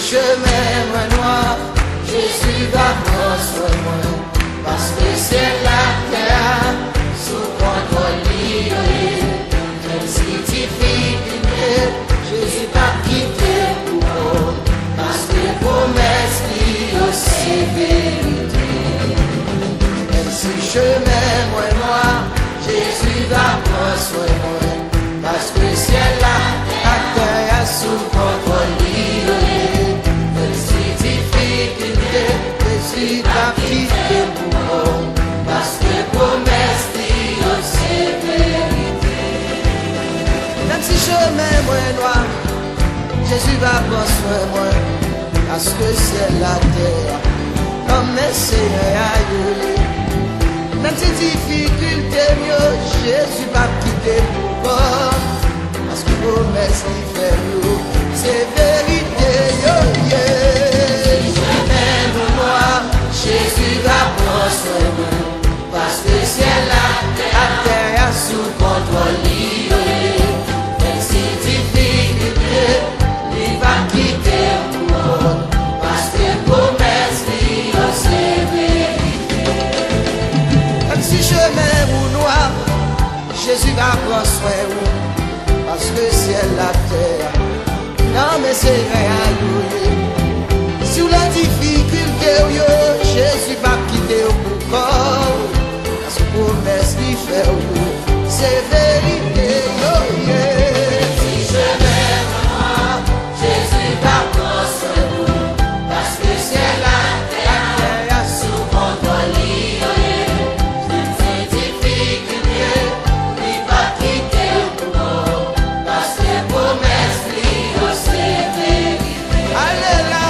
Chemin moins noir, Jésus va prendre soin moi, parce que c'est la terre sous contrôle lié. Même si difficulté, Jésus va quitter pour moi, parce que promesse lui aussi vérité. Même si chemin moins noir, Jésus va prendre soin moi, parce que c'est la terre sous contrôle lié. Jésus va quitter pour moi, parce que promesse dit c'est vérité. Même si chemin moins noir, Jésus va prendre soin de moi, parce que c'est la terre, comme c'est ailleurs. Même si difficulté mieux, Jésus va quitter pour moi, parce que promesse dit fait nous, c'est vérité. Jésus va prendre soin de moi, parce que c'est la terre sous contrôle lié. Même si difficulté, il va quitter pour moi, parce que promesse lui c'est vérité. Même si chemin ou noir, Jésus va prendre soin de moi, parce que c'est la terre. Non mais c'est réel. Sur la difficulté, Jésus va quitter au corps, parce que promesse lui fait c'est vérité. Si je m'aime moi, Jésus va prendre soin de moi, parce que c'est la terre sous contrôle lié. C'est difficulté, il va quitter au corps, parce que promesse lui c'est vérité. Alléluia.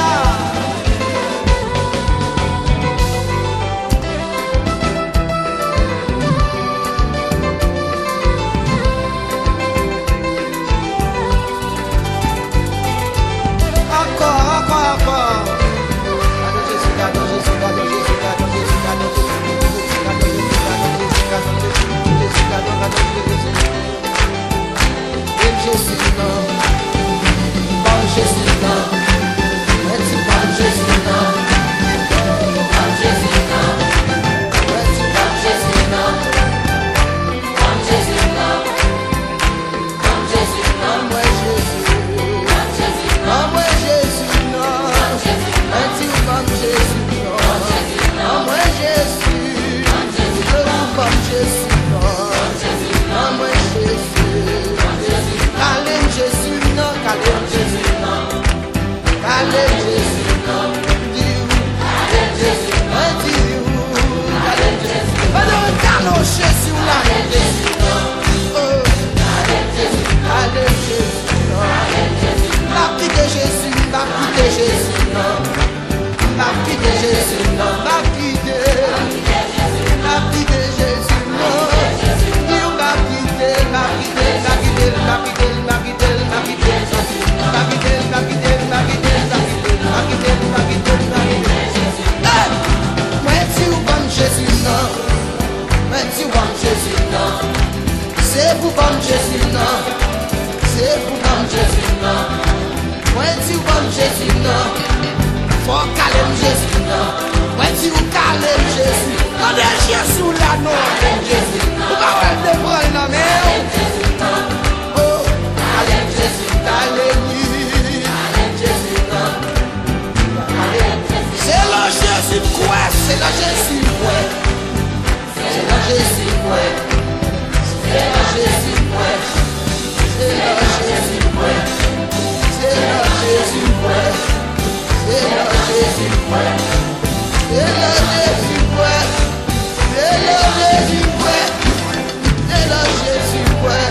C'est pour bon Jésus non, c'est pour bon Jésus non. Moi tu bon Jésus non, faut calmer Jésus non. Moi tu calmes Jésus, quand les chiens sous la non. Jésus non, on va de prendre la main. Oh, calme Jésus, alléluia. Jésus non, c'est le Jésus quoi, c'est le Jésus quoi, c'est le Jésus quoi. C'est le Jésus ouais, c'est le Jésus ouais, c'est le Jésus ouais, c'est le Jésus ouais, c'est le Jésus ouais, c'est le Jésus ouais, c'est le Jésus ouais.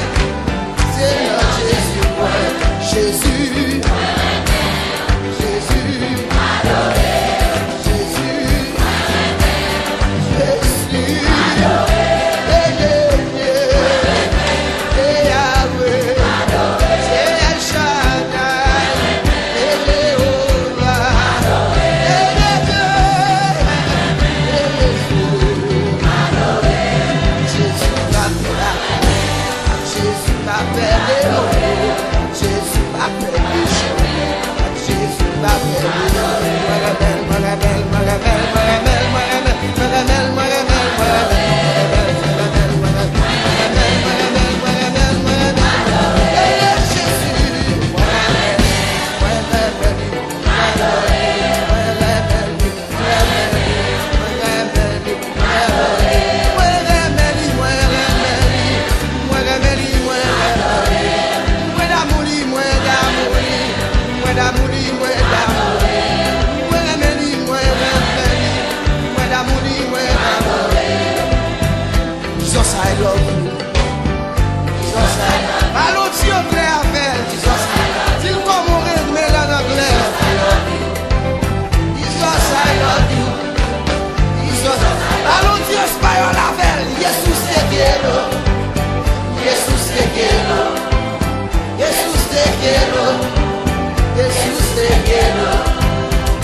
Jesus, I love you. Jesus, I love you. Allô, Dieu, clair, Jesus, I love you. Dis comment on met la clair. Jesus, I love you. Jesus, allô, Dieu, espagnol, la belle. Jesus, te quiero. Jesus, te quiero. Jesus, te quiero. Jesus, te quiero.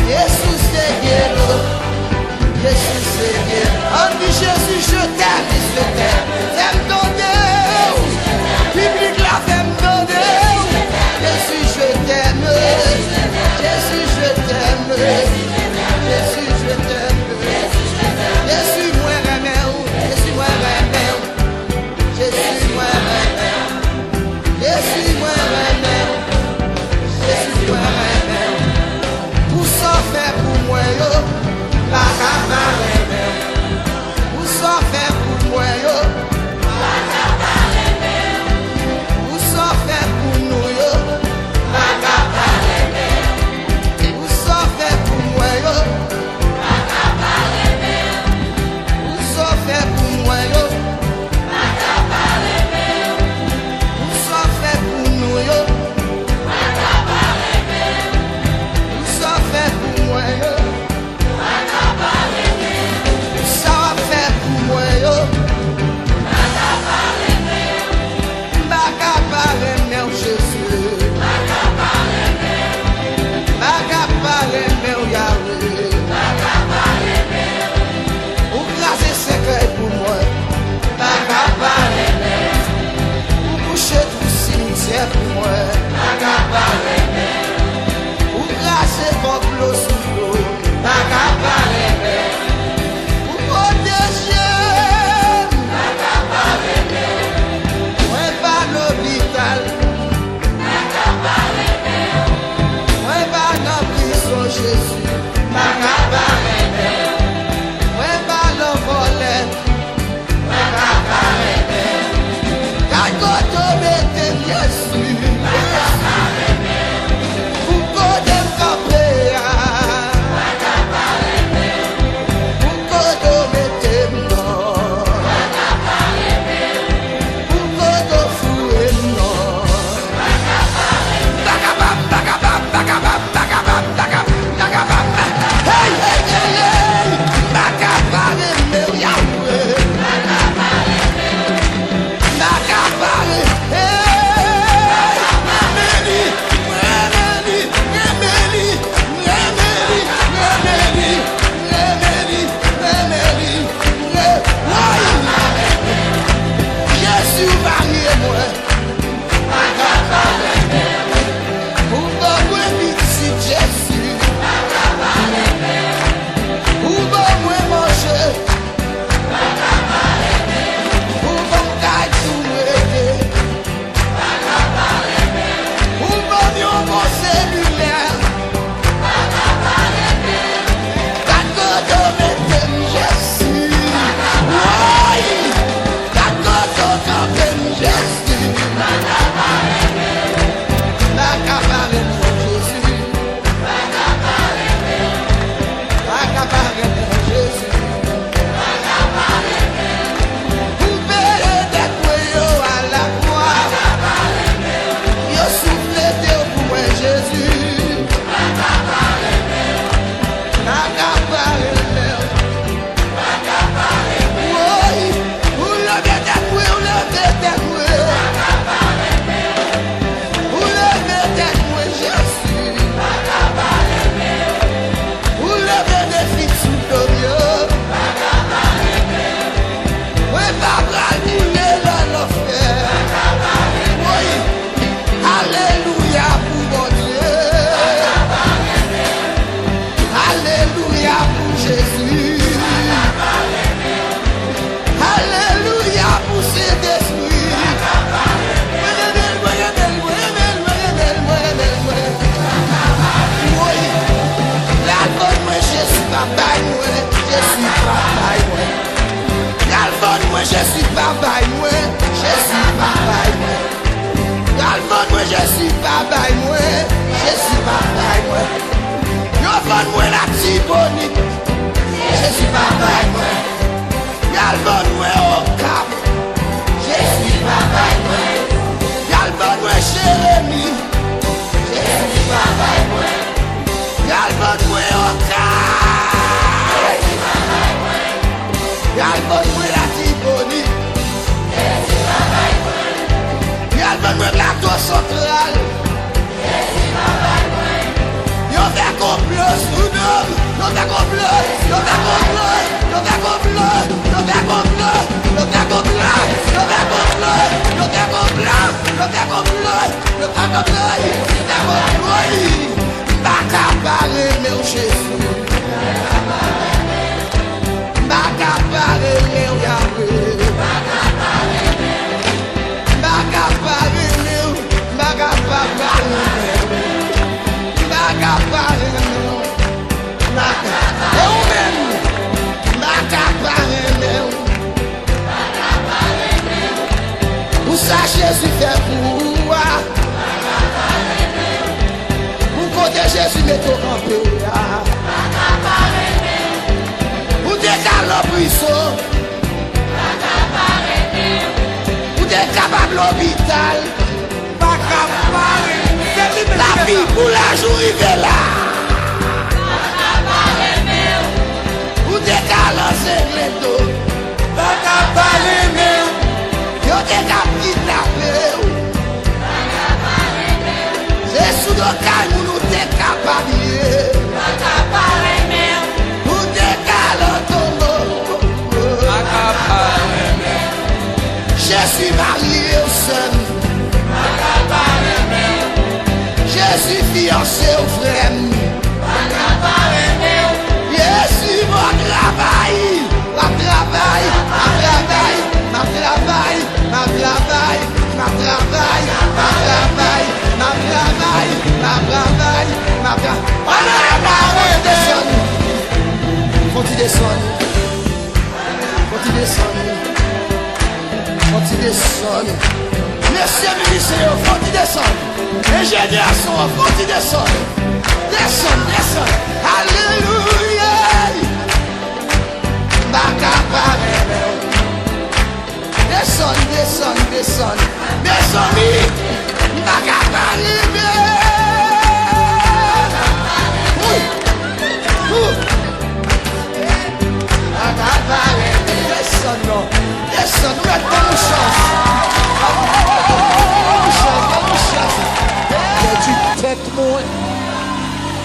Jesus, te quiero. Jesus, te quiero. On dit Jésus, je t'aime, je t'aime. T'aime ton Dieu. Public la femme ton Dieu. Jésus, je t'aime. Jésus, je t'aime. Jésus, je t'aime. Jésus, moi, remède. Jésus, moi, remède. Jésus, moi, remède. Jésus, moi, remède. Jésus, moi, remède. Pour ça fait pour moi, yo. La camarade. Où ça fait pour moi, yo? La camarade. Où ça fait pour nous, yo? La camarade. Où ça fait pour moi, yo? La camarade. Où ça fait pour moi, yo? La camarade. Où ça fait pour nous, yo? La camarade. Où ça fait pour moi, yo? Pour moi, ou grâce pour l'eau sous l'eau, ou protéger, moi pas l'hôpital, moi pas dans prison Jésus, moi pas le volet, Jésus, pour poder camper, pour poder mettre non, pour poder fouer non. Hey, hey, hey, hey, Macapare, meu Yahweh, Macapare, hey. Je suis papa, moi, je suis papa, moi, je suis papa. Yal bon mwen au cap. Jésus papa moi. Yal bon mwen Jérémie. Jésus papa moi. Yal bon mwen au cap. Jésus papa moi. Yal bon mwen la Tiboni. Jésus papa moi. Yal bon mwen plateau central. Jésus papa moi. Yo fait complot sous nous. Yo fait complot. Yo fait complot. Yo fait complot. Yo fait complot. Yo fait complot. Yo fait complot. Yo fait complot. Yo fait complot. Yo fait complot. Yo fait complot. Baka paré meu Jésus. Baka paré meu Yahweh. Baka paré meu. Baka paré meu. Baka paré meu. Baka paré meu. Baka eu mesmo. Baka paré meu. Baka paré meu. O sa Jésus fait pour moi. Baka paré meu. Pour côté Jésus met au campé. Baka paré meu. Pour décaler la prison. Baka paré meu. Pour décaler l'hôpital. Baka paré meu. La vie pour la journée vers là. Ou décaler les dos. Baka paré meu. Yo décaler kidnappé. Baka paré meu. C'est sous le calme nous décaler. Baka paré meu. Ou décaler tombeau. Baka paré meu. Je suis marié au seul. Baka paré meu. Je suis fiancé au frère. Baka paré meu. Jésus mon travail. Ma travail. Ma travail. Ma travail. Ma travail. Ma travail. Ma travail. Ma travail. Ma travail. Ma travail. Faut-il descendre? Faut-il descendre? Faut-il descendre? Faut-il descendre? Messieurs ministres, faut-il descendre? Ingénieurs sont, faut-il descendre? Descendre, descendre. Alléluia. Baka paré meu. Descendre, descendre, descendre. Mes amis, baka paré meu. Oui. Baka paré meu. Descendre, non. Descendre, nous mettons bonne chance. Bonne chance. J'ai du tête moi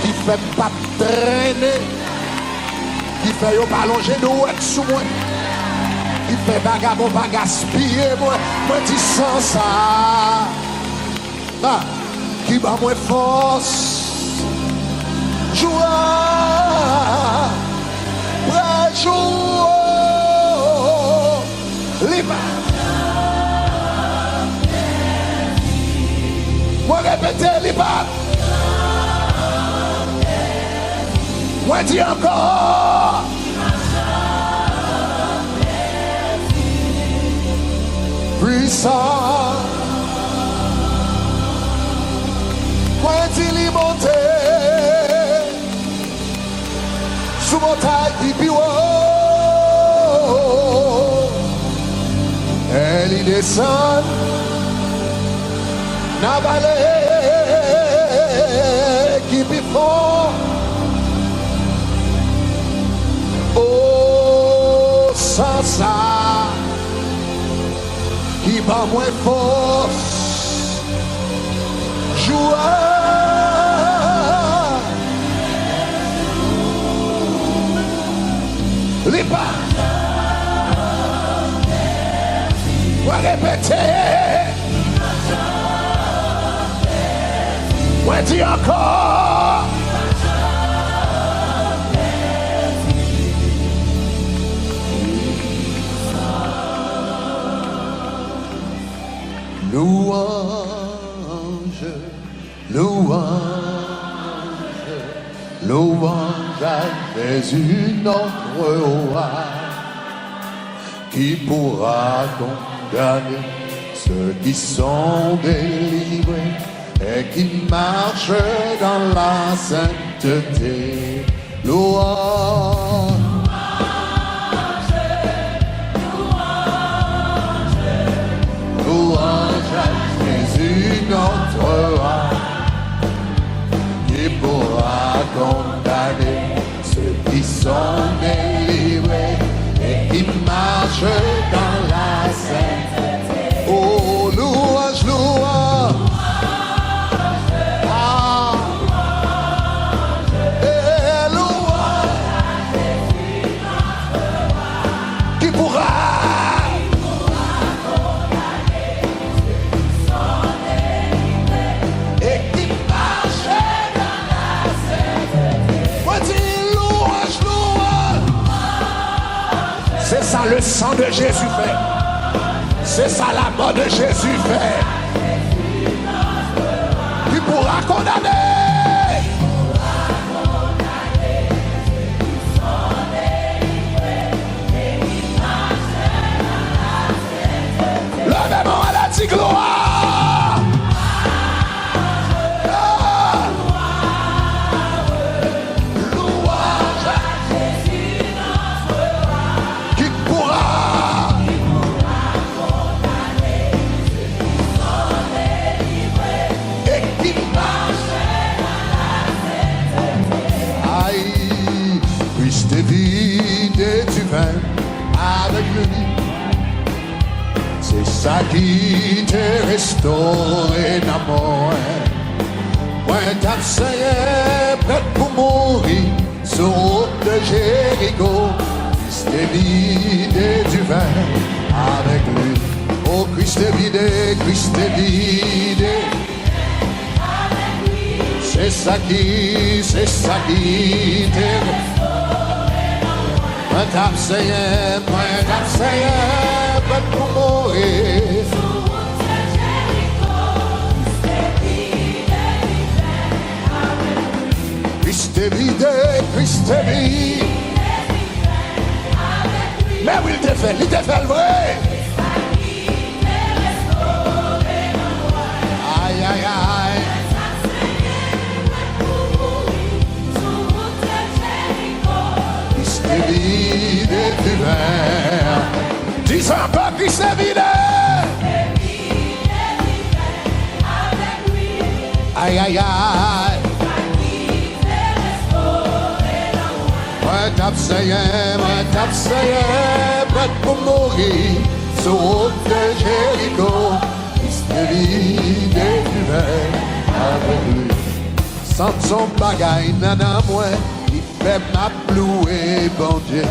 qui fait pas traîner. Qui fait yo pas longer de ouette sous moi. Qui fait vagabond pas gaspiller moi. Moi dis sans ça. Ah, qui bat moi force. Joie. Bras jour. Libre. Moi répéter libre. Moi dis encore. Puissant. Moi dis limonté. Sous montagne qui piwo. Elle y descend. N'a vallée qui pifond. Oh, sans ça, qui bat moins force, joie. Les pas. On va répéter. On dit encore. Louange, louange, louange à Jésus notre roi, qui pourra condamner ceux qui sont délivrés et qui marchent dans la sainteté. Louange, condamnés, ceux qui sont délivrés et qui marchent dans la sainteté. Oh, louange, louange. C'est ça le sang de Jésus fait. C'est ça la mort de Jésus fait. Qui pourra condamner? Levez-moi à la dit gloire. Vidé du vin avec lui, c'est ça qui te restauré dans moi. Moi t'as essayé prêt pour mourir sur route de Jéricho. Christ est vidé du vin avec lui. Oh Christ est vidé, Christ est vidé. C'est ça qui te moi t'as essayé, prêt pour mourir. Christ est vidé, Christ est vidé. Mais oui, il te fait le vrai. Aïe, aïe, aïe. Vidé du verre. Dis encore Christ est vidé. Aïe, aïe, aïe. Moi t'as essayé, prêt pour mourir sur route de Jéricho. Christ est vidé du verre avec lui. Sans son bagaille, nana moi. Fait m'a loué, bon Dieu,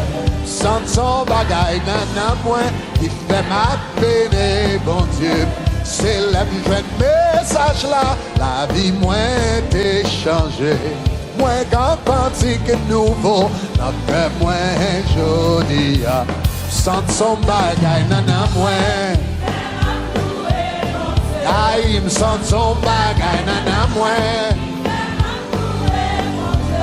sans son bagaille, nana moi, il fait m'a béné, bon Dieu. C'est le jeune message là, la vie moins t'est changée. Moins qu'un cantique nouveau, notre moins joli. Sans son bagaille, nana moi. Aïe, sans son bagaille, nana moi.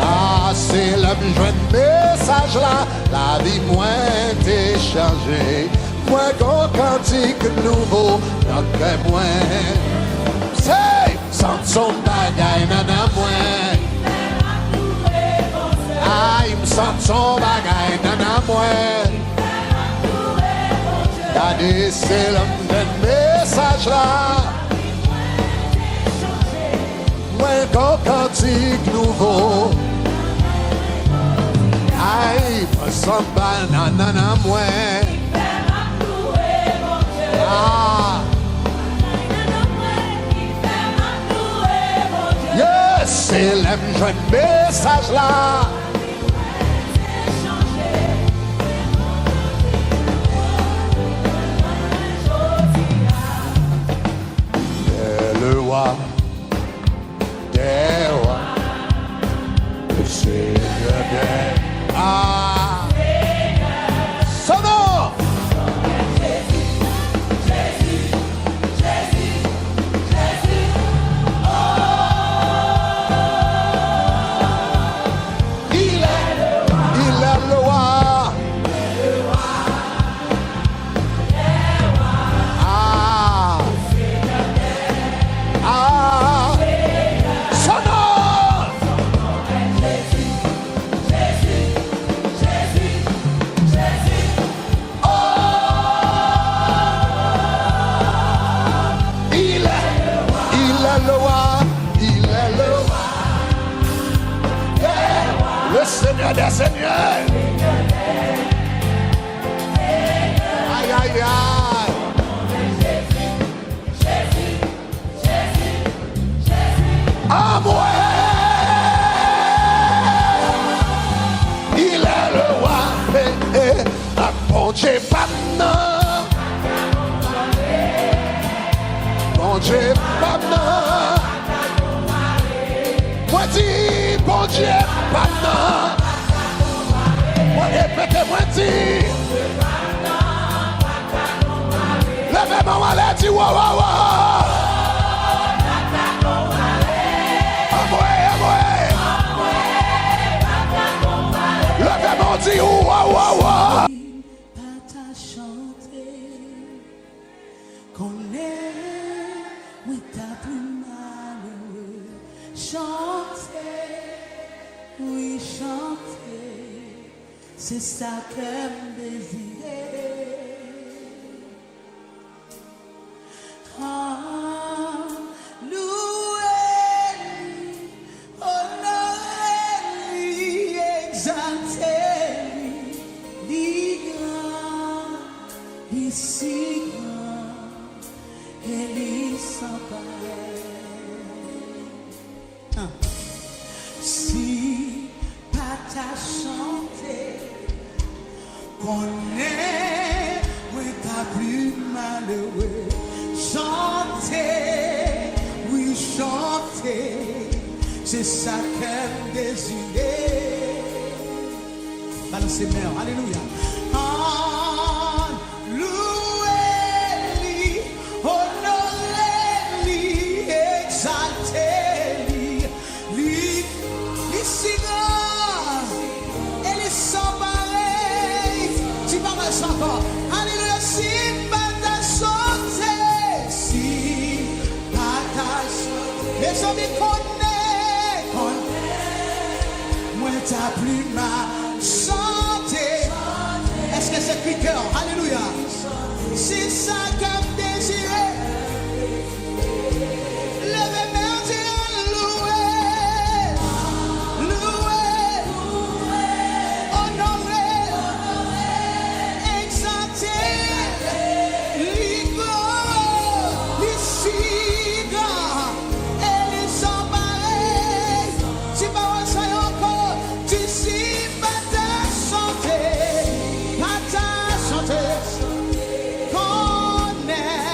Ah, c'est le jeune message là, la vie moins t'est changée. Moins qu'un cantique nouveau, notre moins. C'est sans son bagaille, nana moins. Ah, il me sent son bagaille, nana moins. Regardez, c'est le jeune message là. Moins qu'un cantique nouveau. Aïe, me sens pas, nanana, moi. Ah. Yes, c'est le jeune message là. Le roi des rois, le Seigneur des ah, son nom. Jésus, oh, il est le roi. Ah, ah. Seigneur. Aïe, aïe, aïe. Ah, moi. Il est le roi. Bon Dieu, pas non. Bon Dieu, pas non. Moi dis, bon Dieu, pas non. Moi répétez-moi dis. Levez-moi à l'air, dis wa wa wa. Levez-moi, dis wa wa wa. Oui, chanter, c'est ça que me désirer. Louez-lui, honorez-lui, exaltez-lui, lui grand, ici grand, et lui sans pareil. Si pas t'as chanté, qu'on est, oui t'as plus malheureux. Chanter, oui chanter, c'est ça qu'elle désirait. Balancez main, alléluia. Louez-lui, honorez-lui, exaltez-lui, lui si grand, elle est sans pareil. Tu vas me chanter, alléluia, si pas t'as chanté, si pas t'as chanté, les hommes connaissent, moi t'as plus mal chanté. Est-ce que c'est cri cœur, alléluia, c'est ça qu'elle désirait. Levez-moi, chanter, qu'on est.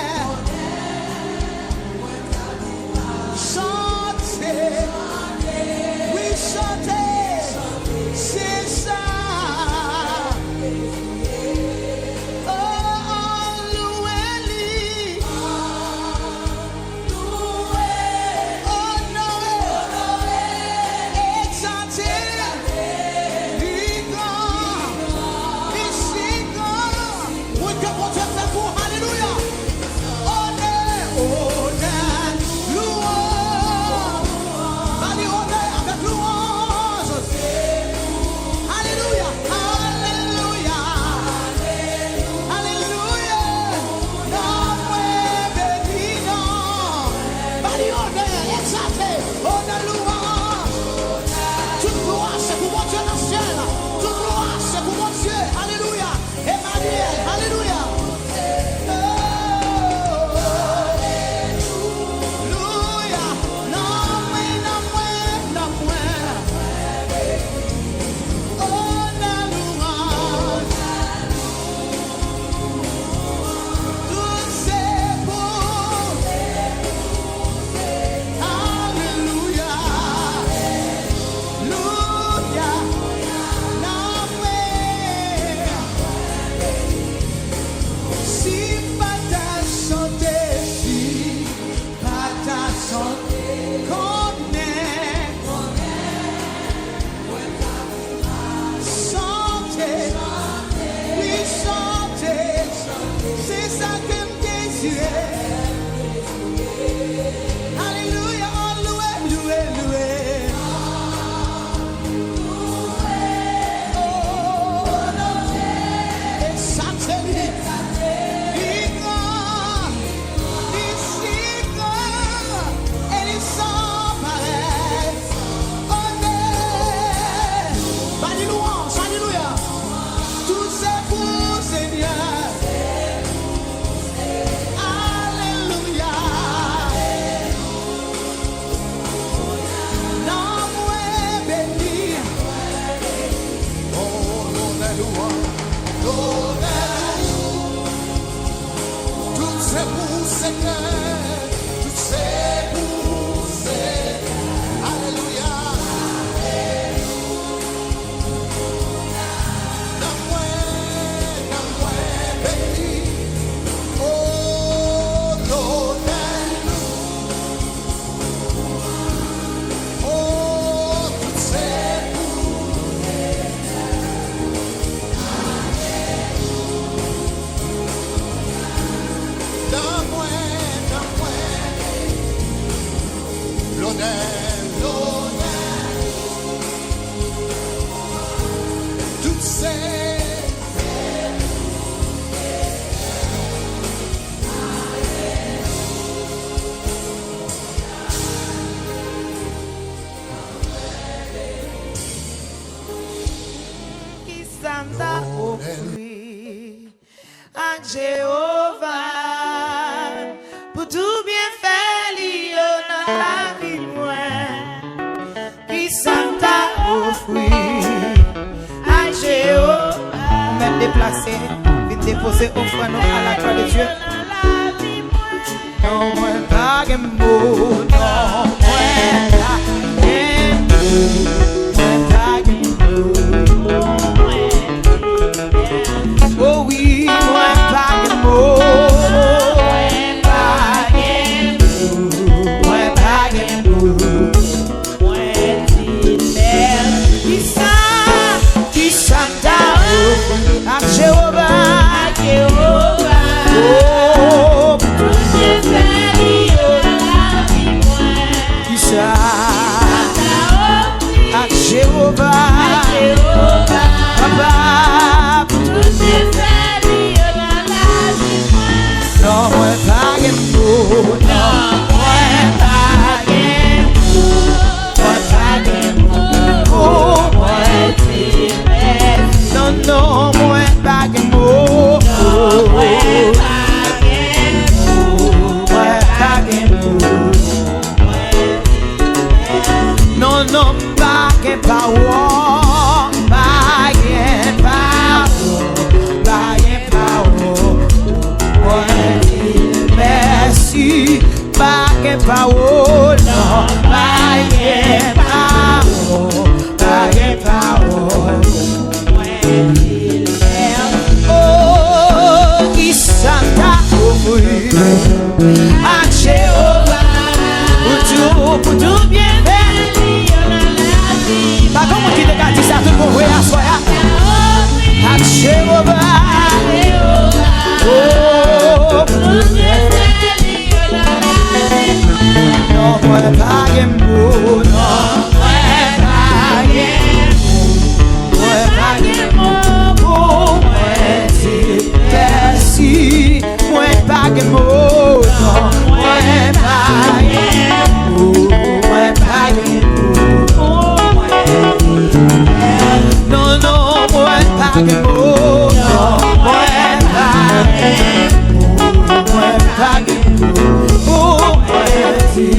Qui s'en offrir à Jéhovah pour tout bien faire dans la vie moi. Qui s'en offrir à Jéhovah. Même déplacé, vite déposer offrande à la croix de Dieu. Non, moi pas de mots, non, moi pas de mots. Oh oui, moi pas de mots, moi pas de mots. Qui s'en à Jéhovah, oh, qui ça à Jéhovah, papa, non, moi pas de mots, non, moi pas de mots, moi pas de mots, moi non, non, moi pas de mots, moi pas de mots, non, non, pas de power, pas de power, pas de power, merci, pas de power, non, pas de power, pas de power. Oh, qui s'en offrir à Jéhovah pour tout bien faire. Pas comme qui te dit ça tout pour voir à soi. À Jéhovah, oh, pour tout bien faire. Non, moi pas de mots, non, moi pas de mots, moi pas de mots. Merci, moi pas de mots, non, moi pas de mots, moi pas de mots, non, non, moi pas de mots, non, moi pas de mots, moi pas de mots, oh, merci,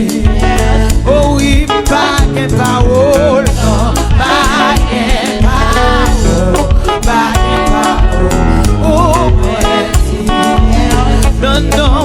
oh oui, pas de parole, non, pas de parole, pas de parole. Oh, merci, non, non,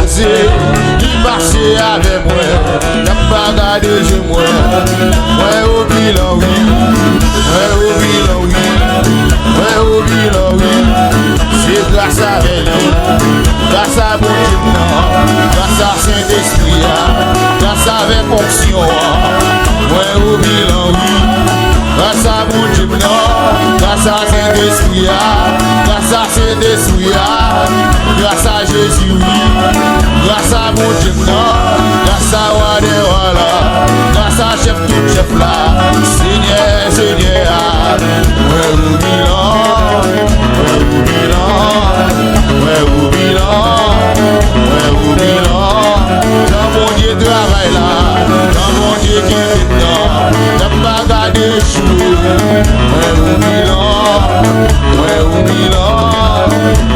croisé, il marchait avec moi. La bagarre de Dieu, moi au bilan, oui. Moi au bilan, oui. Moi au bilan, oui. C'est grâce à lui, grâce à mon Dieu, grâce à Saint-Esprit, grâce à la fonction. Moi au bilan, oui. Grâce à mon Dieu, grâce à Saint-Esprit, grâce à Saint-Esprit, grâce à Jésus, oui. Grâce à mon Dieu, grâce à Wadewala, grâce à chef tout chef là, Seigneur, Seigneur, ouais ou bilan, ouais ou bilan, ouais ou bilan, ouais ou bilan, dans mon Dieu travail là, dans mon Dieu qui est dedans, dans ma garde de jour, ouais ou bilan, ouais ou bilan,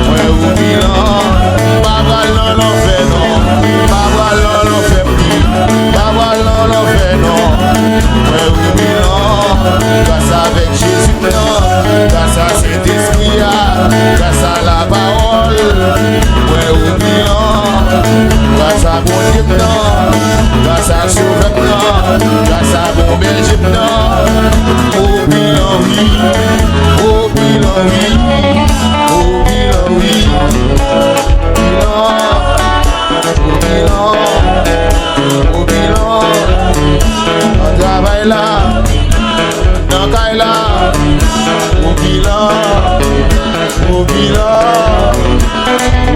ouais ou bilan, pas mal non fait non, pas mal non fait plus, pas mal non fait non, ouais ou bilan, grâce avec Jésus non, grâce à Saint-Esprit, grâce à la parole, ouais ou bilan, grâce à mon Dieu non, grâce à Sauveur non, grâce à mon berger non, au bilan oui, au bilan oui, au bilan oui, au bilan, on travaille là, dans Kaila, au bilan, au bilan,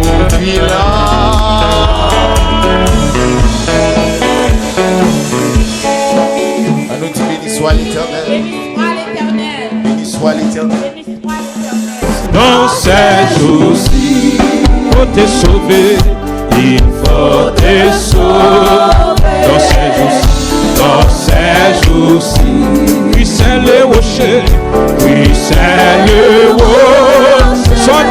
au bilan. À nous dire béni soit l'Éternel, béni soit l'Éternel. Dans ces jours-ci, faut te sauver, il faut te sauver. Dans ces jours-ci, oui c'est le rocher, oui c'est le rocher. Sois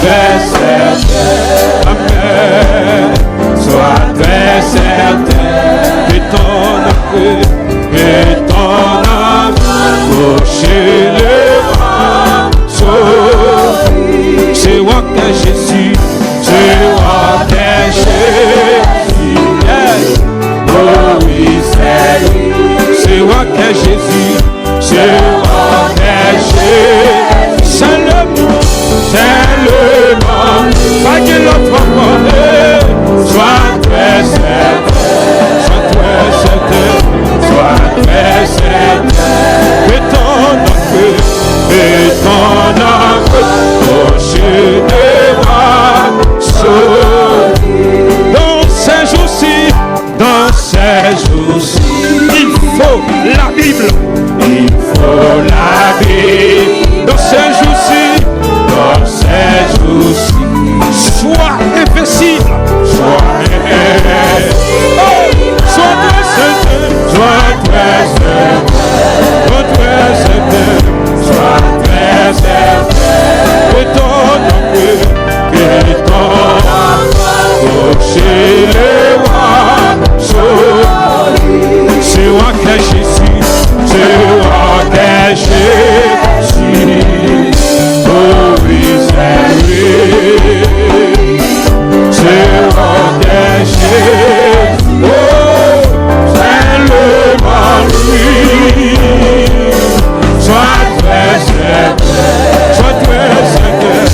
très certain, amen. Sois très certain que ton âme, rocher le c'est moi que Jésus, c'est moi que Jésus, oh oui c'est lui, c'est moi que Jésus, c'est moi que Jésus, c'est le nom, pas que l'autre connaît, sois très certain, sois très certain, que ton âme, rocher de moi, dans ces jours-ci, il faut la Bible, dans ces jours-ci, sois invincible, sois très certain, sois très certain, que ton rocher le roi, c'est moi que Jésus, c'est moi que Jésus, oh oui c'est lui, c'est moi que Jésus, oh c'est le mari, sois très certain, sois très certain,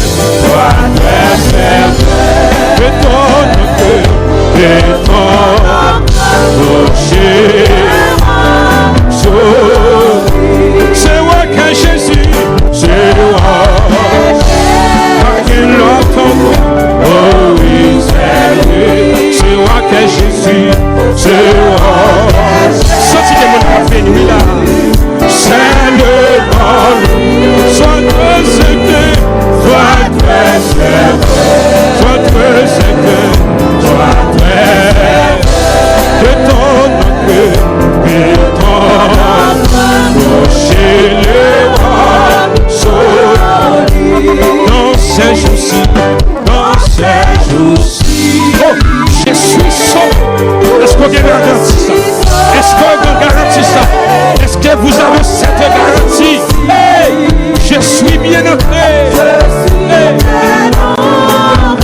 que ton rocher, c'est moi que Jésus, c'est moi, pas qu'il l'entend, oh oui c'est lui, c'est moi que Jésus, c'est moi, sorti de mon café nuit là, c'est le bon, sois très certain, sois très certain, sois très certain, sois très, que ton rocher le roi, dans ces jours-ci, oh, je suis sauvé. Est-ce qu'on vient garantir ça? Est-ce qu'on veut garantir ça? Est-ce que vous avez cette garantie? Hey, je suis bien entré. Hey.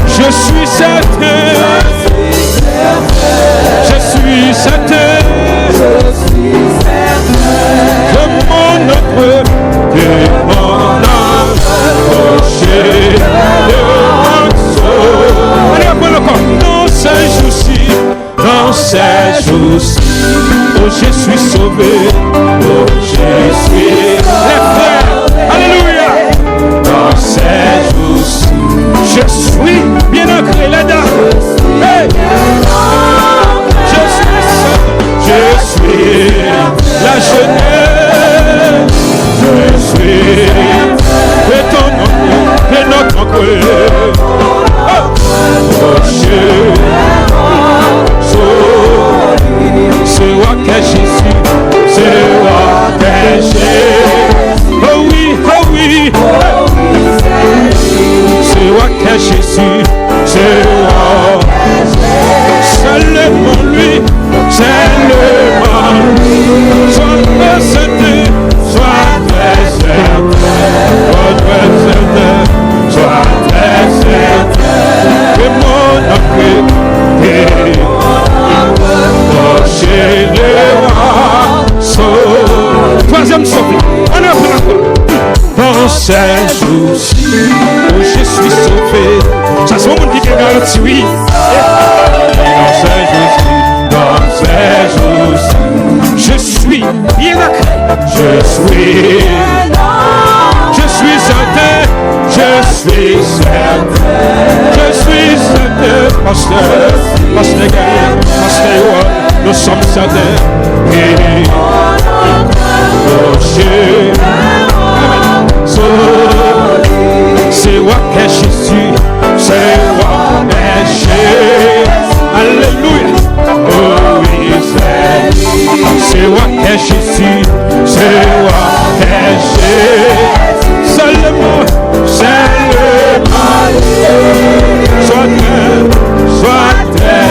Je Je suis certain. Je suis certain. Que mon autre, que mon approché de mon saut. Allez, après le corps. Dans ces jours-ci, oh, je suis sauvé. Oh, je suis. Les frères, alléluia. Dans ces jours-ci, je suis bien ancré là-dedans. Hey. Je suis la jeunesse. Je suis de ton oncle, de notre oncle. Oh, c'est moi que Jésus, c'est moi que Jésus. Oh oui, oh oui. C'est moi que Jésus, c'est moi. Seulement lui, seulement lui. Sois présenté, sois présenté. Sois présenté, sois présenté. Que mon après, chez les rois. Troisième souffle, on a pris encore. Dans ces jours-ci, où je suis sauvé. Ça c'est mon monde qui garantit, oui. Dans ces jours-ci, je suis bien ancré. Je suis certain. Je suis certain. Pasteur Gaël, Pasteur Yohan, nous sommes certains. C'est moi que Jésus, c'est moi que Jésus. Alléluia. Oh oui, c'est moi que Jésus, c'est moi que Jésus. Seulement. Sois très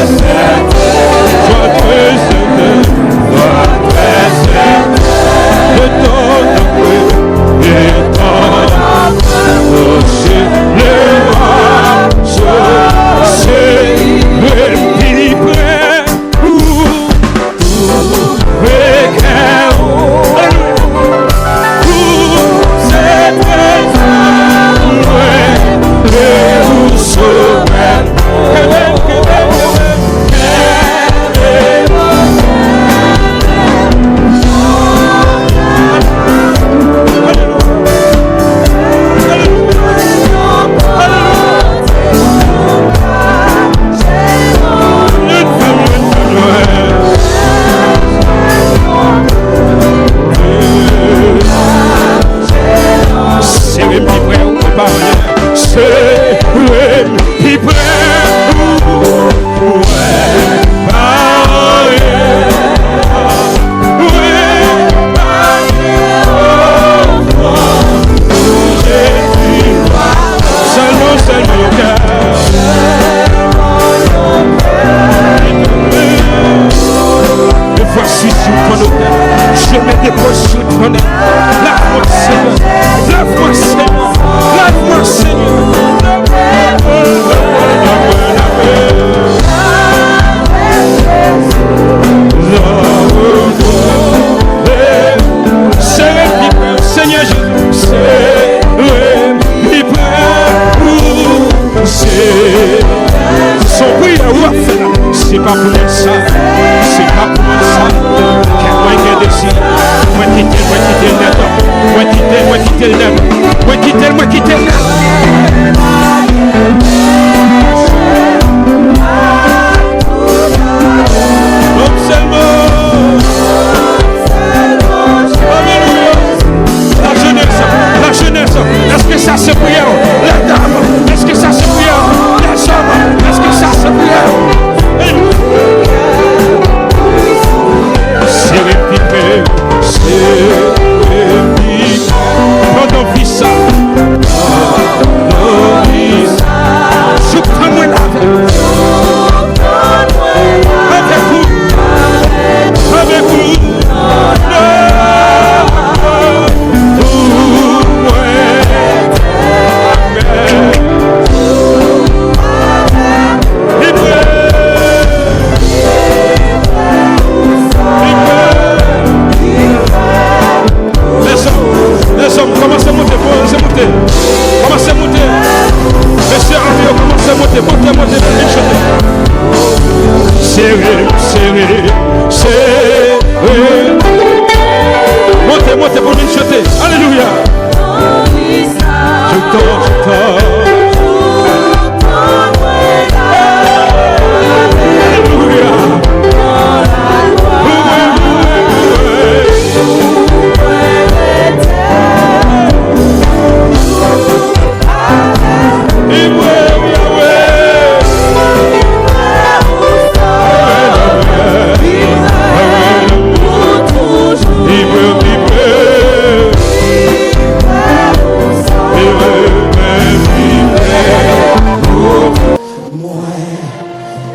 de ton amour et ton le c'est le prêt C'est pas pour moi ça, c'est pas pour moi ça. Moi qui décide, moi quitter le net, moi quitter le net, moi quitter le net. Donc seulement, alléluia. La jeunesse, est-ce que ça se prie? La dame, est-ce que ça se prie? La chambre, est-ce que ça se prie? C'est répiqué, prends ton fils ça.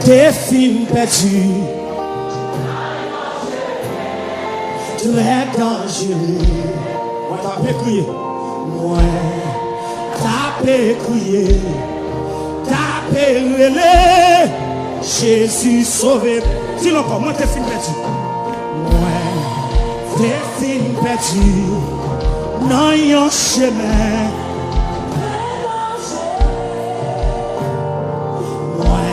T'es fin perdu. Très dangereux. Moi t'as fait crier. Moi t'as fait crier. T'as fait relais. Jésus sauvé. Sinon encore, moi t'es fin perdu. Moi t'es fin perdu. Non yon chemin. Moi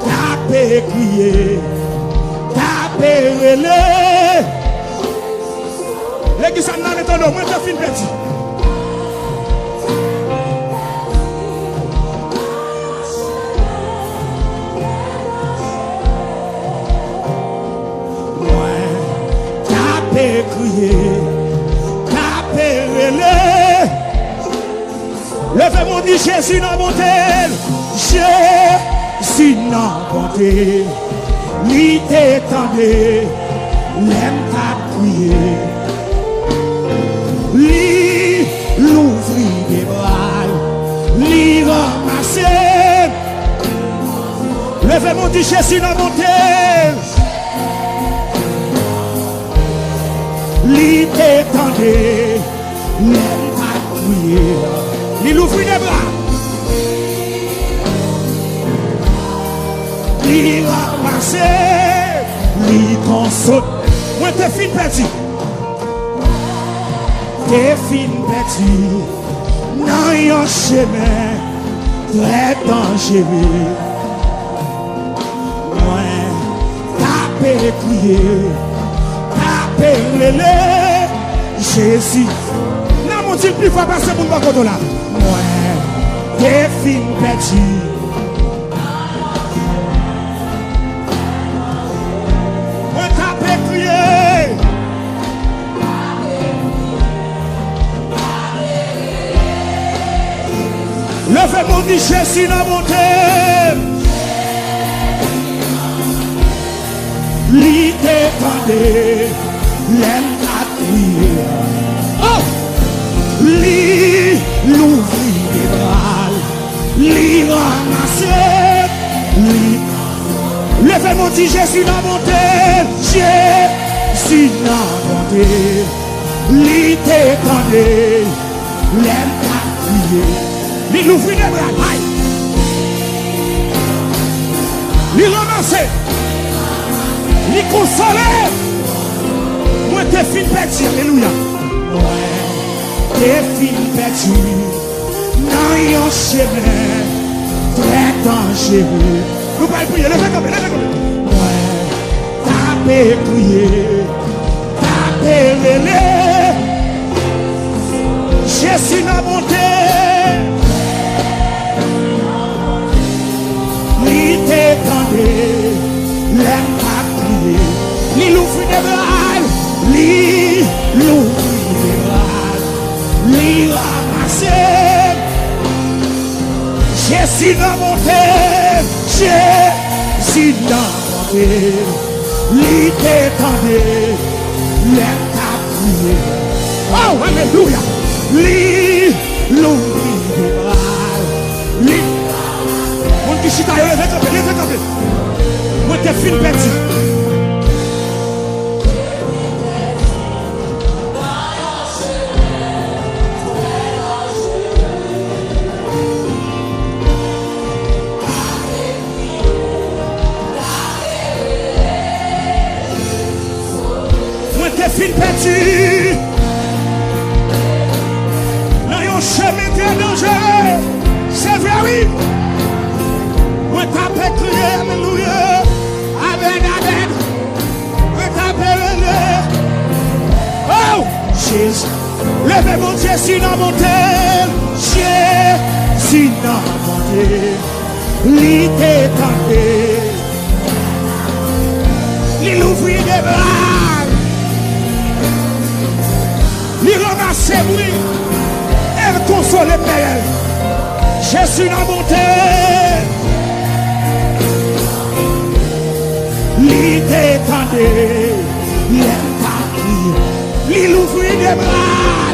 t'as fait crier. T'as fait relais. L'église a n'a pas moi t'es fin perdu. Crier, taper relais. Levez-moi, dit Jésus n'a monté, Jésus n'a monté. Lui t'étendait, l'aime t'a crié. Lui l'ouvrit des bras, lui ramassé. Levez-moi, dit Jésus n'a monté. Lui t'étendait, l'aime t'a crié. Il ouvrit les bras. Il ramassé, il console. Moi t'es fin perdu. T'es fin perdu. Dans un chemin très dangereux. Moi t'as crié. Jésus. Non, mon Dieu, plus fort passer pour le côté là. Moi, t'es fin perdu. Moi, t'as crié. Levez-moi, dit Jésus dans mon thème. Lui t'étendait. L'aime t'a crié. Oh! Lui l'ouvrit des bras. Lui ramassé. Lui. Levez-moi, dit Jésus n'a monté. Jésus n'a monté. Lui t'étendait. L'aime t'a crié. Lui l'ouvrit des bras. Aïe! Lui ramassé. Lui consolé. Moi t'es fin perdu, alléluia. Ouais, t'es fin perdu. Dans un chemin très dangereux. Nous pouvons prier, levez comme ouais, t'as fait crier, t'as fait relais. Jésus n'a monté. Lui t'étendait, l'aime t'a crié. Lui l'ouvrit des bras. Lui l'ouvrit des bras, lui ramassé. Jésus n'a monté, Jésus n'a monté. Lui t'étendait, l'aime t'a crié. Oh, alléluia. Lui l'ouvrit des bras, lui. Mon qui chita, levez campé. Moi t'es fin perdu. Fin perdu. Dans un chemin très dangereux. C'est vrai, oui. Moi t'as fait crier, alléluia. Amen, amen. Moi t'as fait oh, Jésus. Levez mon Jésus dans mon tel. Jésus dans mon tel. Lui t'étendait. Il ouvrit des bras. Il ramasse oui, elle console elle. Jésus n'a monté. Il t'étendait, il aime ta crié, il ouvrit des bras.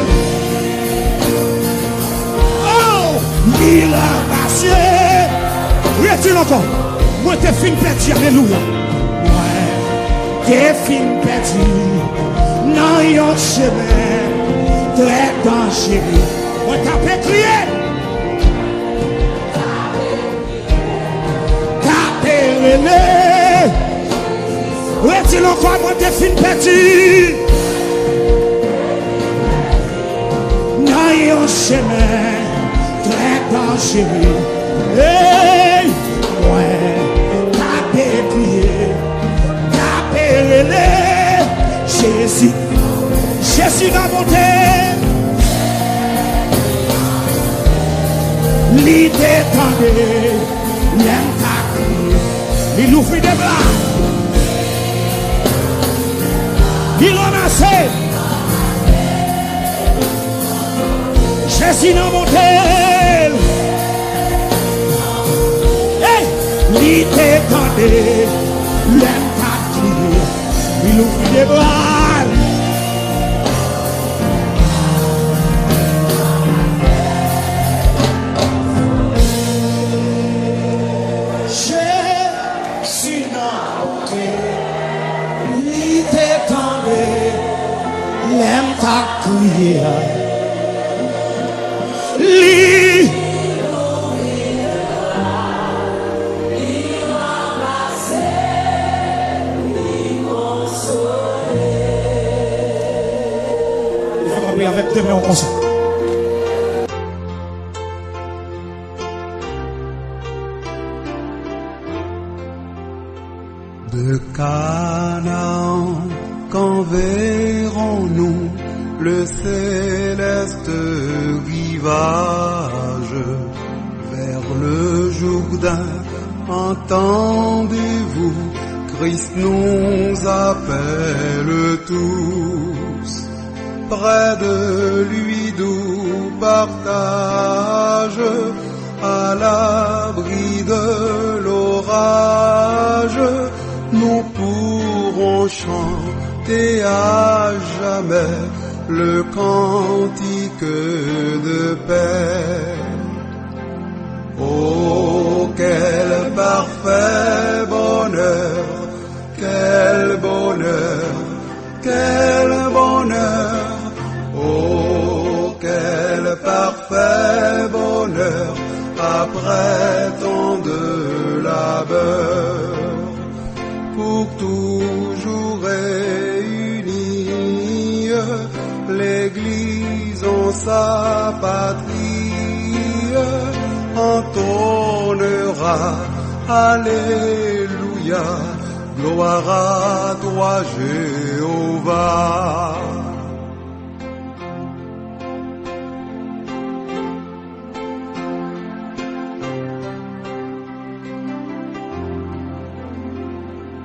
Oh, il ramasse. Retire encore. Moi, t'es fin perdu, alléluia. Ouais, t'es fin perdu. Non, yon chemin, très dangereux. Moi, t'as fait crier. T'as pérélé. Ouais, dis encore, moi, t'es fin perdu. Non, yon chemin, très dangereux. Hey, ouais, t'as crié, t'as pérélé. Jésus, Jésus va monter. L'idée tendée, l'aime ta crié. Il ouvre des bras. Il ramasse. Jésus va monter. L'idée tendée, l'aime ta crié. Il ouvre des bras. Jésus n'a monté, l'idée tendée, l'aime ta crié. Avec tes mains comme ça. De Canaan, quand verrons-nous le céleste rivage? Vers le Jourdain, entendez-vous, Christ nous appelle tous. Près de lui doux partage, à l'abri de l'orage, nous pourrons chanter à jamais le cantique de paix. Oh, quel parfait bonheur, quel bonheur, quel bonheur. Oh, quel parfait bonheur après tant de labeur, pour toujours réunie, l'Église en sa patrie entonnera Alléluia, gloire à toi Jéhovah.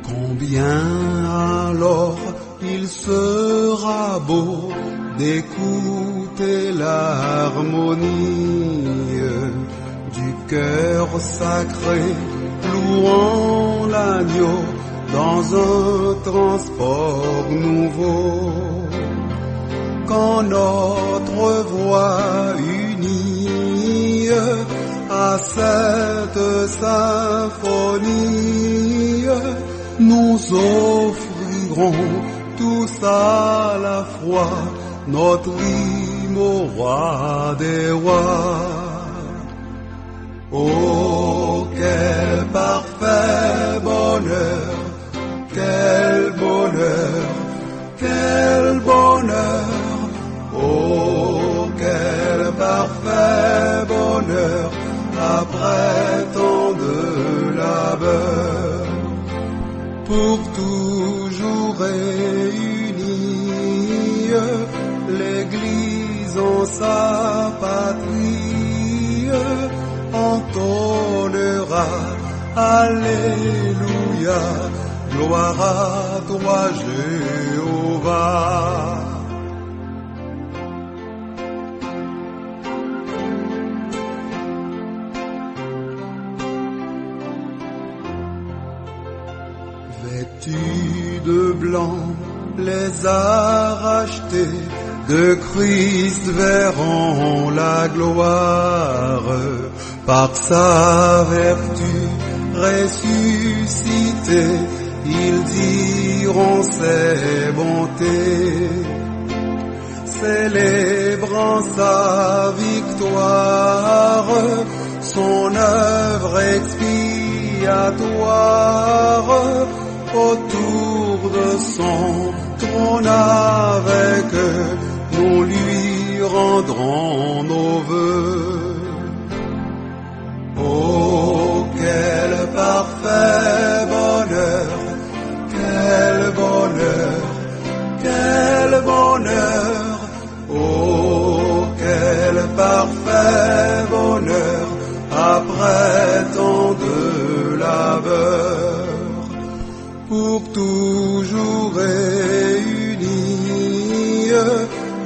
Combien alors il sera beau d'écouter l'harmonie du cœur sacré louant l'agneau dans un transport nouveau. Quand notre voix unie à cette symphonie, nous offrirons tous à la fois notre hymne au roi des rois. Oh, quel parfait bonheur, quel bonheur, quel bonheur. Oh, quel parfait bonheur après tant de labeur, pour toujours réunie, l'Église en sa patrie entonnera Alléluia, gloire à toi Jéhovah. Vêtus de blanc, les a rachetés, de Christ verront la gloire. Par sa vertu, ressuscité, ils diront ses bontés, célébrant sa victoire, son œuvre expiatoire, autour de son trône avec nous lui rendrons nos vœux. Oh, quel parfait bonheur, quel bonheur, quel bonheur. Oh, quel parfait bonheur après tant de labeur. Pour toujours réunie,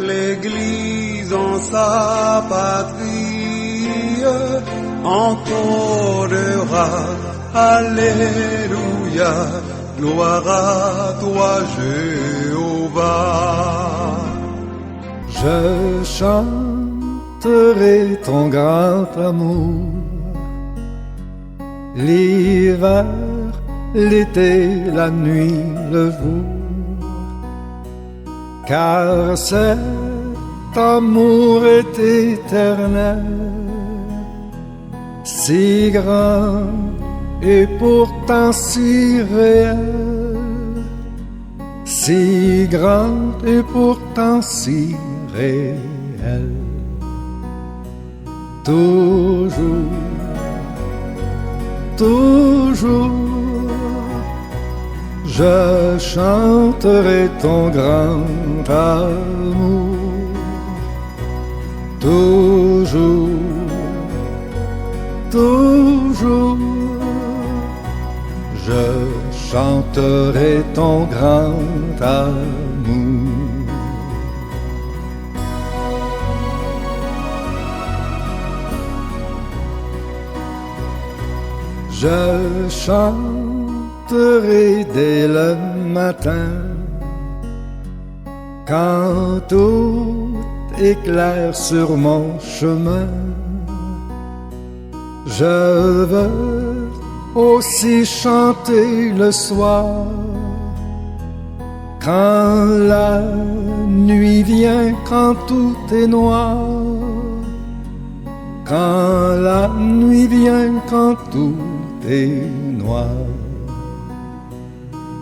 l'Église en sa patrie entonera Alléluia, gloire à toi Jéhovah. Je chanterai ton grand amour, l'hiver, l'été, la nuit, le jour, car cet amour est éternel, si grand et pourtant si réel, si grand et pourtant si réel. Toujours, toujours, je chanterai ton grand amour. Toujours, toujours, je chanterai ton grand amour. Je chanterai dès le matin, quand tout éclaire sur mon chemin. Je veux aussi chanter le soir, quand la nuit vient, quand tout est noir. Quand la nuit vient, quand tout est noir.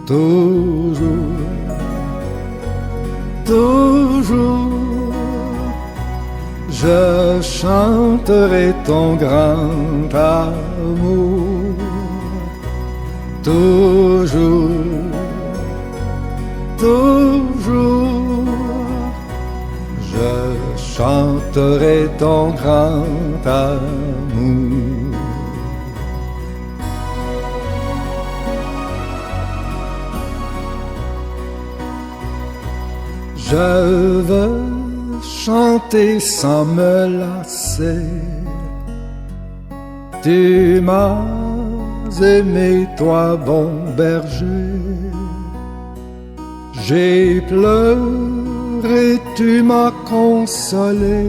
Toujours, toujours, je chanterai ton grand amour. Toujours, toujours, je chanterai ton grand amour. Je veux chanter sans me lasser. Tu m'as aimé, toi, bon berger. J'ai pleuré, tu m'as consolé.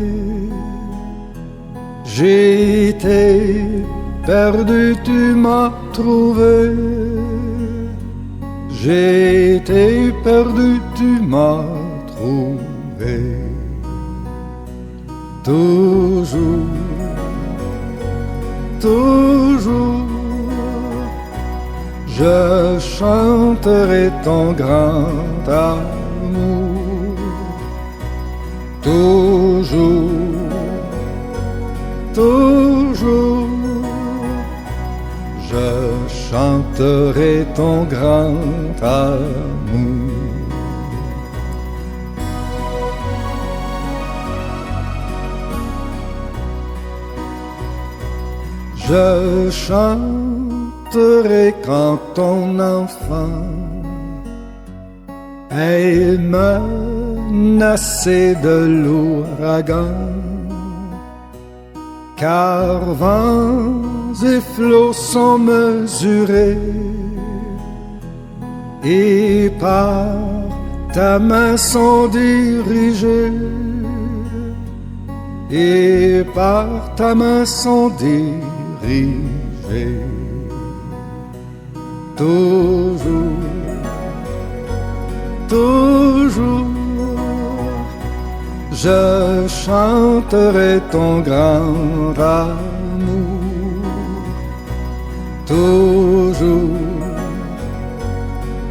J'ai été perdu, tu m'as trouvé. J'ai été perdu, tu m'as trouvé. Toujours, toujours, je chanterai ton grand amour. Toujours, toujours, je chanterai ton grand amour. Je chanterai quand ton enfant est menacé de l'ouragan, car vents et flots sont mesurés, et par ta main sont dirigés, et par ta main sont dirigés. toujours, toujours, je chanterai ton grand amour. Toujours,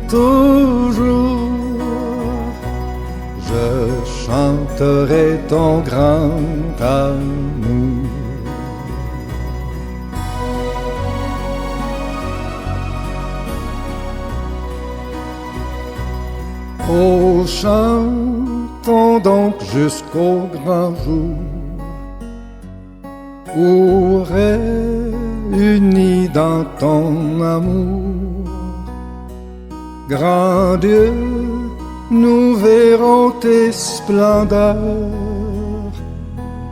toujours, je chanterai ton grand amour. Oh, chantons donc jusqu'au grand jour, où réunis dans ton amour, grand Dieu, nous verrons tes splendeurs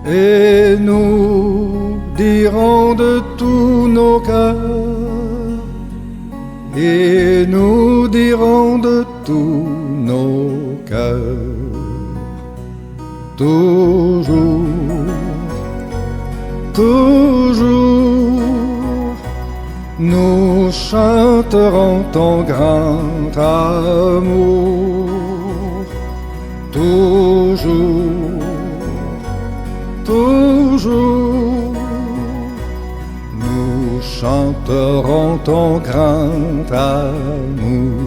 et nous dirons de tous nos cœurs, et nous dirons de tous nos cœurs, toujours, toujours, nous chanterons ton grand amour. Toujours, toujours, nous chanterons ton grand amour.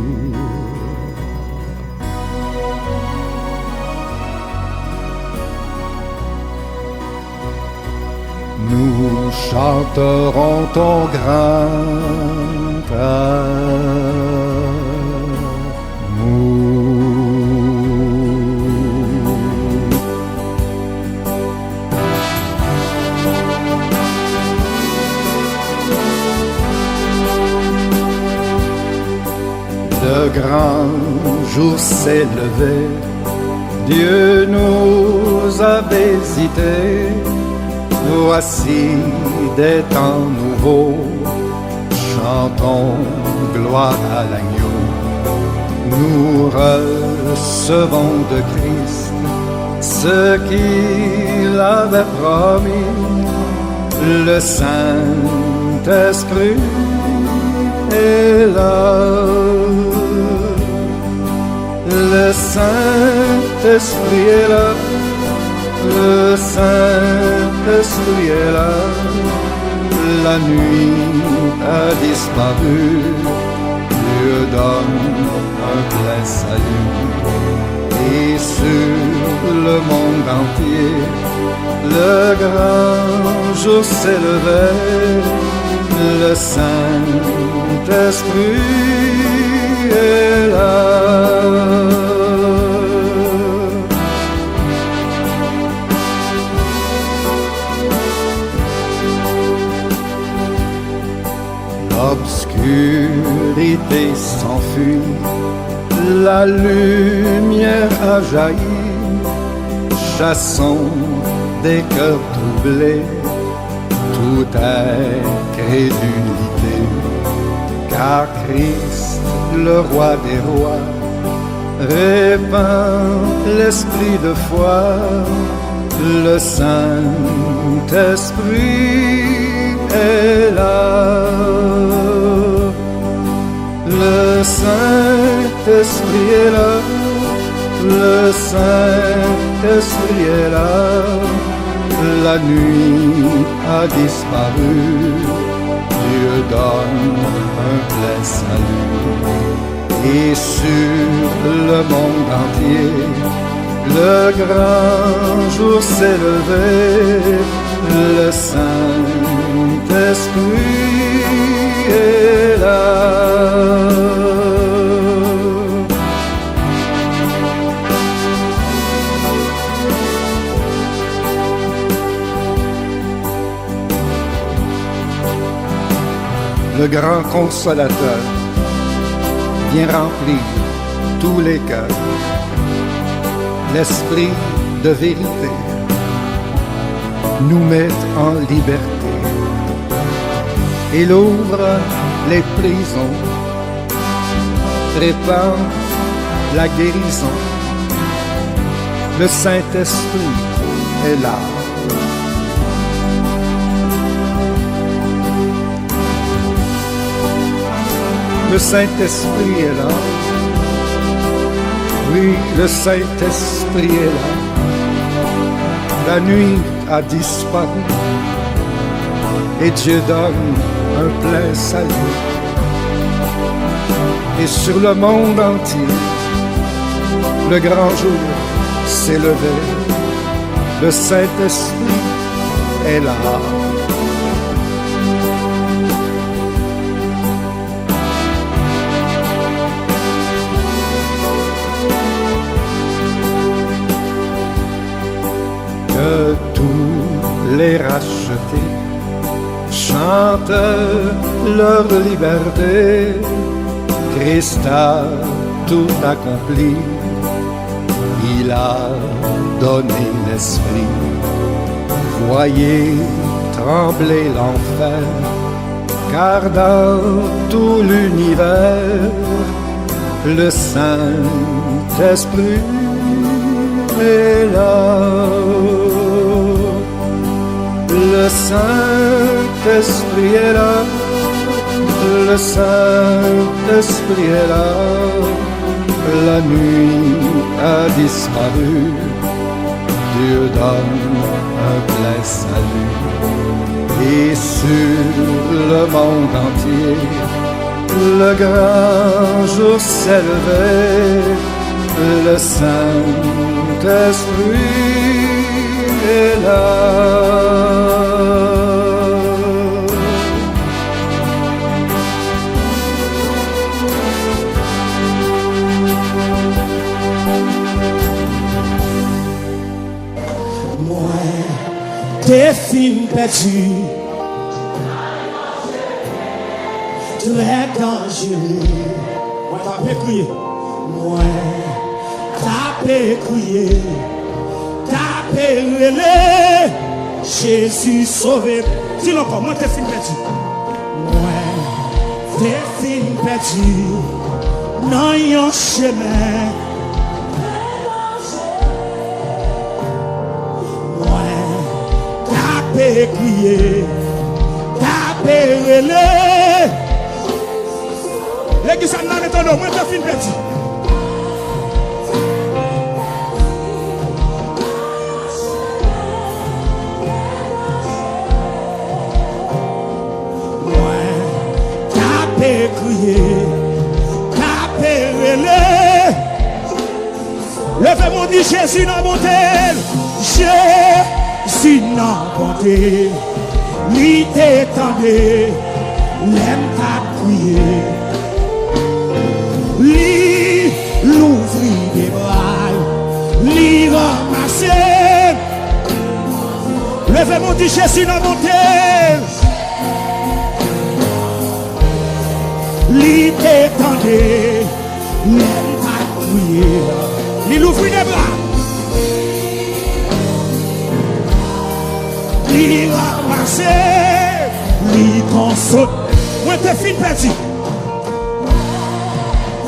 Nous chanterons ton grand amour. Le grand jour s'est levé, Dieu nous a visités. Voici des temps nouveaux, chantons gloire à l'agneau. Nous recevons de Christ ce qu'il avait promis, le Saint-Esprit est là. Le Saint-Esprit est là. Le Saint-Esprit est là, la nuit a disparu, Dieu donne un plein salut. Et sur le monde entier, le grand jour s'est levé, le Saint-Esprit est là. L'obscurité s'enfuit, la lumière a jailli, chassons des cœurs troublés toute incrédulité, car Christ, le roi des rois, répand l'esprit de foi, le Saint-Esprit est là. Le Saint-Esprit est là, le Saint-Esprit est là, la nuit a disparu, Dieu donne un plein salut. Et sur le monde entier, le grand jour s'est levé, le Saint-Esprit est là. Le grand consolateur vient remplir tous les cœurs. L'esprit de vérité nous met en liberté. Il ouvre les prisons, répand la guérison. Le Saint-Esprit est là. Le Saint-Esprit est là. Oui, le Saint-Esprit est là. La nuit a disparu et Dieu donne un plein salut. Et sur le monde entier, le grand jour s'est levé. Le Saint-Esprit est là. Que tous les rachetés chantent leur liberté. Christ a tout accompli. Il a donné l'esprit. Voyez trembler l'enfer, car dans tout l'univers, le Saint-Esprit est là. Le Saint-Esprit est là. Le Saint-Esprit est là. La nuit a disparu. Dieu donne un plein salut. Et sur le monde entier, le grand jour s'est levé. Le Saint-Esprit est là. Des films perdus, très dangereux. Moi, t'as crié. Moi, t'as crié. T'as relé. Jésus sauvé. Dis-le encore, moi, t'es films perdus. Moi, des films perdus. Non, yon chemin. Crier, taper relé. L'église a n'a pas moi t'as fini petit. Ouais, taper crier, taper relé. Levez-moi dit Jésus dans mon tel. Si non bonté, lui t'étendait, l'aime t'a crié, lui l'ouvrit des bras, lui ramasser. Levez mon dit Jésus dans mon tel, lui t'étendait, l'aime t'a crié, lui l'ouvrit des bras. Li ramasse, li console. Moi t'es fin petit.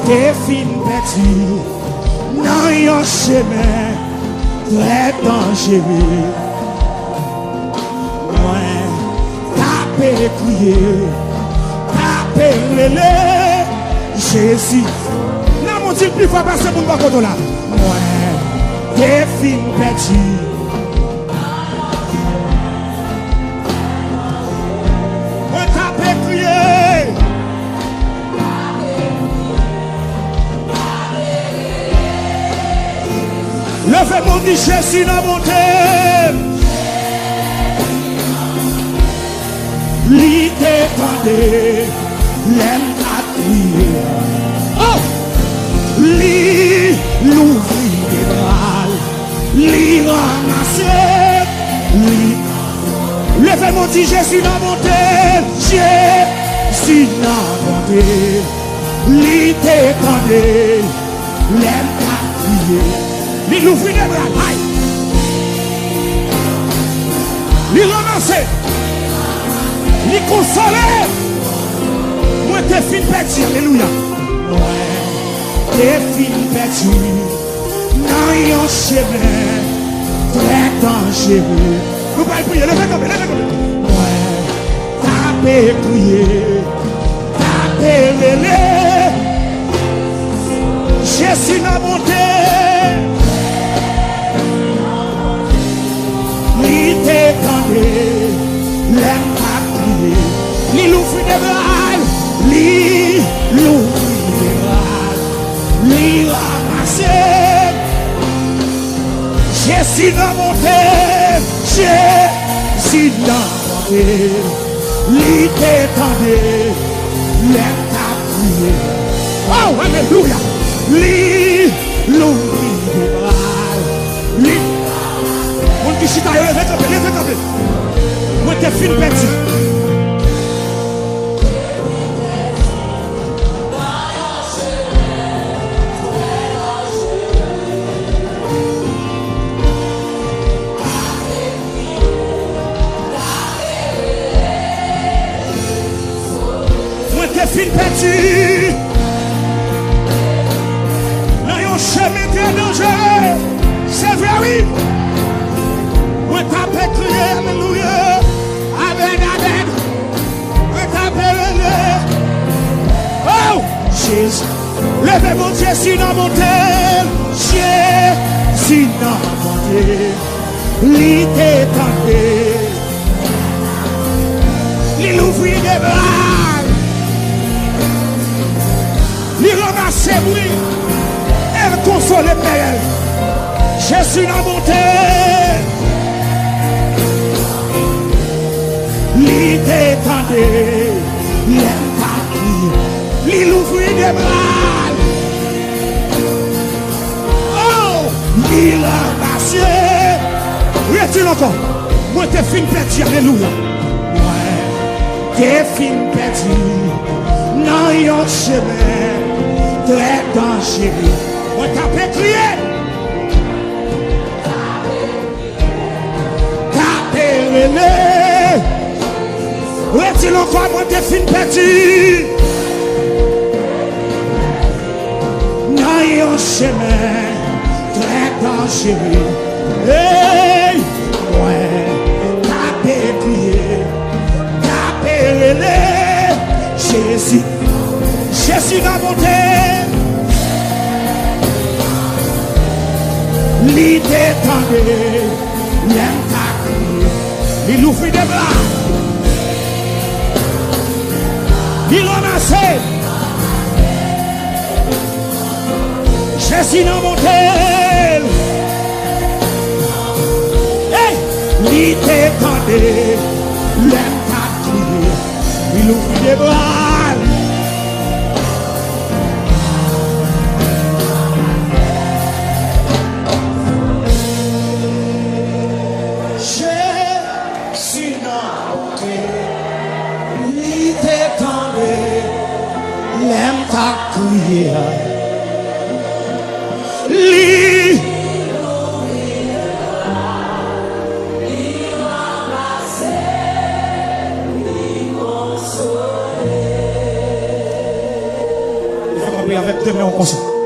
T'es fin petit. Dans yon chemin très dangereux. Moi t'as crié, t'as relé. Jésus. Non mon Dieu plus fort passer pour me là. Moi t'es fin petit. Levez mon dit Jésus dans mon thème. Li t'étendait, l'aime à crier. Oh! Li l'ouvrit des bras, li ramassait, li. Levez mon dit Jésus dans mon thème. Jésus dans mon thème. Li t'étendait, l'aime à crier. Li l'ouvrit des bras, aïe. Li ramassé, li consolé. Moi t'es fin petit, alléluia. Ouais, t'es fin petit. Dans yon chemin très dangereux. Nous pouvons prier, levez comme. Ouais, t'as prié, t'as relé. Jésus n'a monté. Li t'étendé, l'aime pas crié. Li l'ouvrit des bras, li l'ouvrit des bras, li ramassé. Jésus n'a monté, Jésus n'a monté. Li t'étendé, l'aime pas crié. Oh, alléluia. Li l'ouvrit des bras, li. Mon qui chita, levez campé. Moi t'es fin perdu. Moi t'es fin perdu. Dans un chemin très dangereux. C'est vrai, oui. Moi t'appelle crier, alléluia. Amen, amen. Moi t'appelle le. Oh, Jésus. Levez mon Jésus dans mon tel. Jésus dans mon tel. Li t'étendé. Li l'ouvrit des bras. Li ramassé, oui. Elle console Père. Jésus dans mon tel. Li t'étendé, l'aime pas crié, li l'ouvrit des bras. Oh, li ramassé. Retire encore. Moi t'es fin perdu, alléluia. Moi t'es fin perdu. Dans yon chemin très dangereux. Moi t'appelle crier. T'appelle. Retire encore, moi t'es fin perdu. Dans yon chemin très dangereux. Hey, ouais, t'appelle crier, t'appelle Jésus, Jésus n'a monté. Li t'étendé, l'aime ta crier, il ouvrit des bras. Il ramassé. Jésus n'a monté. Hey, il t'étendé. L'aime ta crié. Il ouvrit des bras. Jésus n'a monté. Il t'étendé. L'aime ta crié. Li ramassé, li consolé. Il faut prier avec deux mains en conscience.